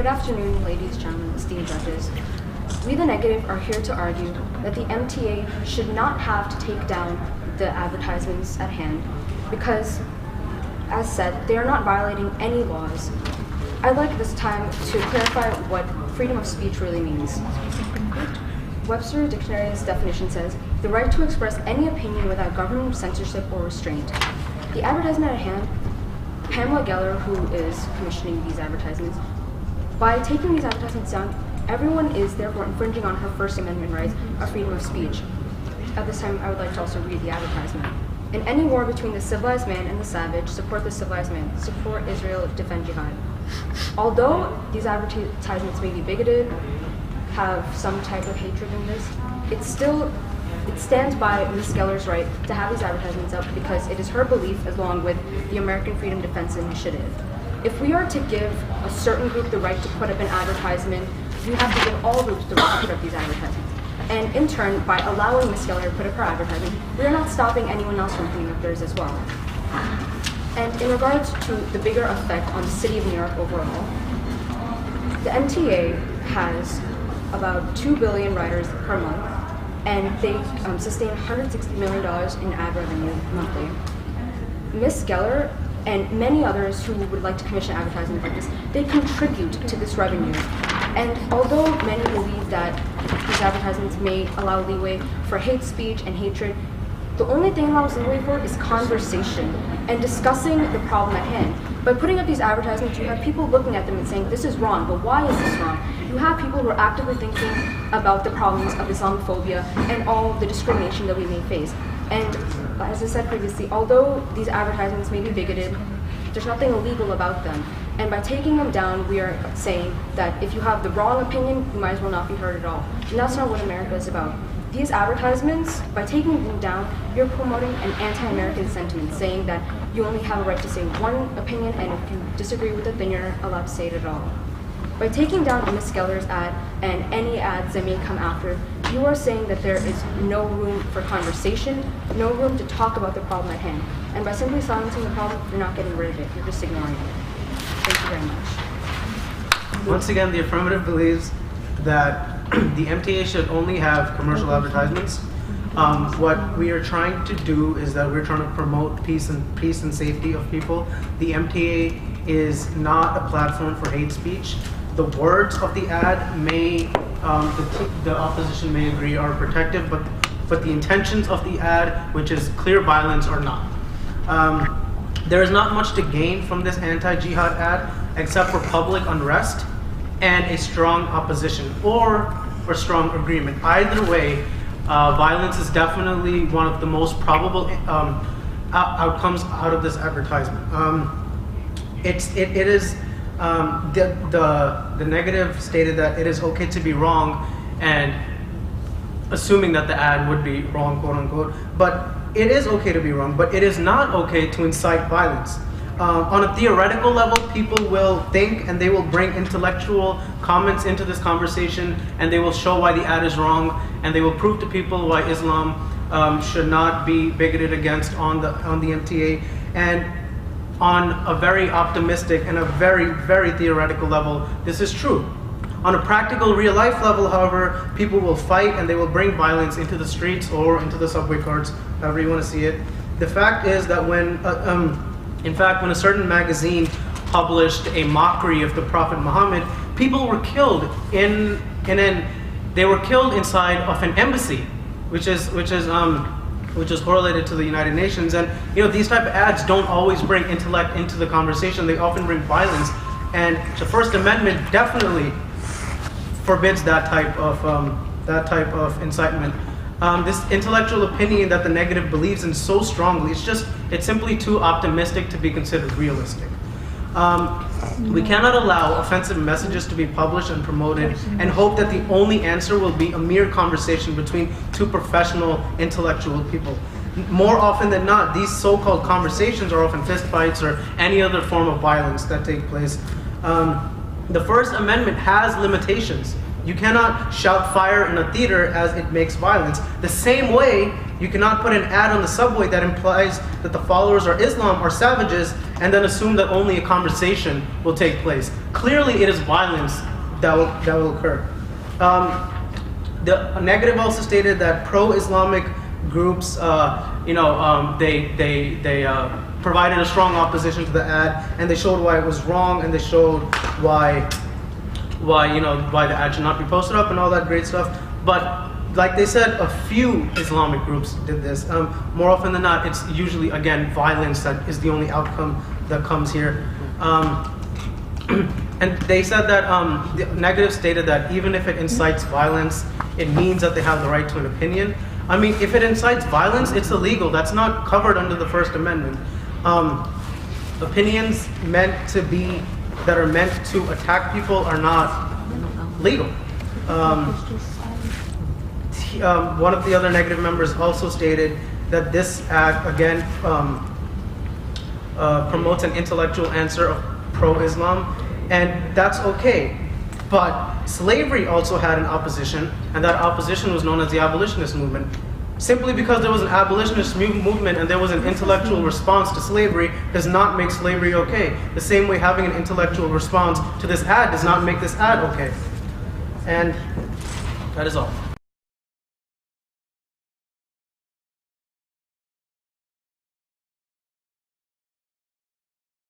Good afternoon, ladies, gentlemen, esteemed judges. We, the negative, are here to argue that the MTA should not have to take down the advertisements at hand because, as said, they are not violating any laws. I'd like this time to clarify what freedom of speech really means. Webster Dictionary's definition says, the right to express any opinion without government censorship or restraint. The advertisement at hand, Pamela Geller, who is commissioning these advertisements, by taking these advertisements down, everyone is therefore infringing on her First Amendment rights of freedom of speech. At this time, I would like to also read the advertisement. In any war between the civilized man and the savage, support the civilized man. Support Israel, defend jihad. Although these advertisements may be bigoted, have some type of hatred in this, it stands by Ms. Geller's right to have these advertisements up because it is her belief, along with the American Freedom Defense Initiative. If we are to give a certain group the right to put up an advertisement, we have to give all groups the right to put up these advertisements. And in turn, by allowing Ms. Geller to put up her advertisement, we are not stopping anyone else from putting up theirs as well. And in regards to the bigger effect on the city of New York overall, the MTA has about 2 billion riders per month, and they sustain $160 million in ad revenue monthly. Ms. Geller and many others who would like to commission advertisements like this, they contribute to this revenue. And although many believe that these advertisements may allow leeway for hate speech and hatred, the only thing it allows leeway for is conversation and discussing the problem at hand. By putting up these advertisements, you have people looking at them and saying, this is wrong, but why is this wrong? You have people who are actively thinking about the problems of Islamophobia and all the discrimination that we may face. And as I said previously, although these advertisements may be bigoted, there's nothing illegal about them. And by taking them down, we are saying that if you have the wrong opinion, you might as well not be heard at all. And that's not what America is about. These advertisements, by taking them down, you're promoting an anti-American sentiment, saying that you only have a right to say one opinion, and if you disagree with it, then you're allowed to say it at all. By taking down Ms. Geller's ad and any ads that may come after, you are saying that there is no room for conversation, no room to talk about the problem at hand. And by simply silencing the problem, you're not getting rid of it, you're just ignoring it. Thank you very much. Once again, the affirmative believes that the MTA should only have commercial advertisements. What we are trying to do is that we're trying to promote peace and safety of people. The MTA is not a platform for hate speech. The words of the ad may, the opposition may agree are protective, but the intentions of the ad, which is clear violence, are not. There is not much to gain from this anti-jihad ad except for public unrest and a strong opposition or strong agreement. Either way, violence is definitely one of the most probable outcomes out of this advertisement. The negative stated that it is okay to be wrong, and assuming that the ad would be wrong, quote unquote, but it is okay to be wrong, but it is not okay to incite violence. On a theoretical level, people will think and they will bring intellectual comments into this conversation, and they will show why the ad is wrong, and they will prove to people why Islam should not be bigoted against on the MTA. And on a very optimistic and a very, very theoretical level, this is true. On a practical, real-life level, however, people will fight and they will bring violence into the streets or into the subway carts, however you want to see it. The fact is that when a certain magazine published a mockery of the Prophet Muhammad, people were killed they were killed inside of an embassy, which is correlated to the United Nations. And these type of ads don't always bring intellect into the conversation. They often bring violence, and the First Amendment definitely forbids that type of incitement. This intellectual opinion that the negative believes in so strongly, it's simply too optimistic to be considered realistic. We cannot allow offensive messages to be published and promoted and hope that the only answer will be a mere conversation between two professional intellectual people. More often than not, these so-called conversations are often fistfights or any other form of violence that take place. The First Amendment has limitations. You cannot shout fire in a theater as it makes violence. The same way, you cannot put an ad on the subway that implies that the followers of Islam are savages and then assume that only a conversation will take place. Clearly, it is violence that will occur. The negative also stated that pro-Islamic groups, they provided a strong opposition to the ad, and they showed why it was wrong, and they showed why the ad should not be posted up and all that great stuff. But like they said, a few Islamic groups did this. More often than not, it's usually, again, violence that is the only outcome that comes here. And they said that the negative stated that even if it incites violence, it means that they have the right to an opinion. I mean, if it incites violence, it's illegal. That's not covered under the First Amendment. Opinions that are meant to attack people are not legal. One of the other negative members also stated that this ad, again, promotes an intellectual answer of pro-Islam, and that's okay. But slavery also had an opposition, and that opposition was known as the abolitionist movement. Simply because there was an abolitionist movement and there was an intellectual response to slavery does not make slavery okay. The same way having an intellectual response to this ad does not make this ad okay. And that is all.